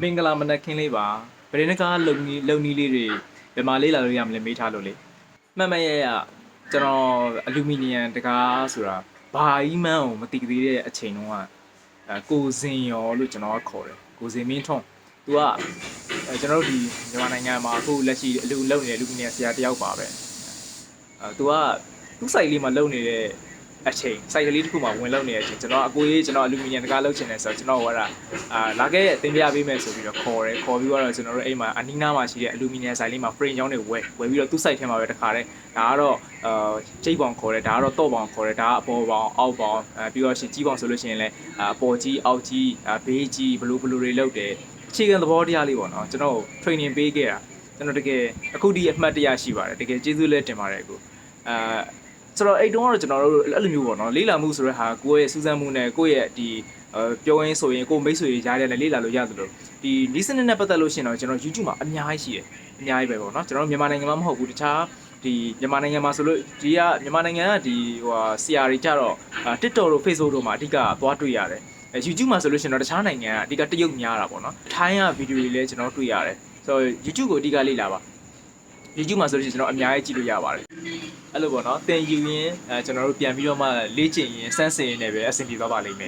မင်္ဂလာမနက်ခင်းလေးပါဗရင်းကားလုံနီးလေးတွေဘယ်မှာလေးလာလို့ရမလဲမေးထားလို့လေမှတ်မှတ်ရကျွန်တော်အလူမီနီယံတကားဆိုတာဘာကြီးမှန်းကိုမသိသေးတဲ့အချိန်တုန်းကကိုစင်ရောလို့ကျွန်တော်ကခေါ်တယ်ကိုစင်မင်းထွန်းသူကကျွန်တော်တို့ဒီမြန်မာနိုင်ငံမှာအခုလက်ရှိအလူလုံနေတဲ့လူမီနီယံဆရာတယောက်ပါပဲသူကသူ့ site လေးမှာလုံနေတဲ့အချိန် site ကလေးတစ်ခုမှာဝင်လုံနေတဲ့အချိန်ကျွန်တော်အကိုကြီးကျွန်တော်အလူမီနီယံတကားလုံချင်တယ်ဆိုတော့ကျွန်တော်ကလာခဲ့တင်ပြပေးမယ်ဆိုပြီးတော့ခေါ်ပြီးတော့ကျွန်တော်တို့အိမ်မှာအနီးနားမှာရှိတဲ့အလူမီနီယံ site လေးမှာ frame ကြောင်းတွေဝယ်ပြီးတော့သူ့ site ထဲမှာပဲတခါတည်းဒါကတော့ကျိတ်ပေါင်ခေါ်တယ်ဒါကတော့တော့ပေါင်ခေါ်တယ်ဒါကအပေါ်ပေါင်အောက်ပေါင်ပြီးတော့ရှင်ကြီးပေါင်ဆိုလို့ရှိရင်လည်းအပေါ်ကြီးအောက်ကြီးဘေးကြီးဘလူတွေလောက်တယ်အခြေခံသဘောတရားလေးပေါ့နော်ကျွန်တော် training ပေးခဲ့တာကျွန်တော်တကယ်အခုဒီအမှတ်တရရှိပါတယ်တကယ်ကျေးဇူးလည်းတင်ပါတယ်အခုဆိုတော့အဲ့တုန်းကတော့ကျွန်တော်တို့အဲ့လိုမျိုးပေါ့နော်လေးလာမှုဆိုတဲ့ဟာကိုယ့်ရဲ့စူးစမ်းမှုနဲ့ကိုယ့်ရဲ့ဒီပြောရင်းဆိုရင်ကိုမိတ်ဆွေတွေကြားထဲနဲ့လေးလာလို့ရသလိုဒီနီးစနစ်နဲ့ပတ်သက်လို့ရှိရင်တော့ကျွန်တော် YouTube မှာအများကြီးရှိတယ်အများကြီးပဲပေါ့နော်ကျွန်တော်မြန်မာနိုင်ငံမှာမဟုတ်ဘူးတခြားဒီမြန်မာနိုင်ငံမှာဆိုလို့ဒီကမြန်မာနိုင်ငံကဒီဆရာတွေကြတော့ TikTok တို့ Facebook တို့မှာအဓိကသွားတွေ့ရတယ်YouTube မှာဆိုလို့ရှိရင်တော့တခြားနိုင်ငံကအဓိကတရုတ်များတာပေါ့နော်ထိုင်းကဗီဒီယိုတွေလည်းကျွန်တော်တွေ့ရတယ်ဆိုတော့ YouTube ကိုအဓိကလေ့လာပါ YouTube မှာဆိုလို့ရှိရင်ကျွန်တော်အများကြီးကြည့်လို့ရပါတယ်အဲ့လိုပေါ့နော်သင်ယူရင်းကျွန်တော်တို့ပြန်ပြီးတော့မှလေ့ကျင့်ရင်းစမ်းစစ်ရင်းနဲ့ပဲအဆင်ပြေသွားပါလိမ့်မယ်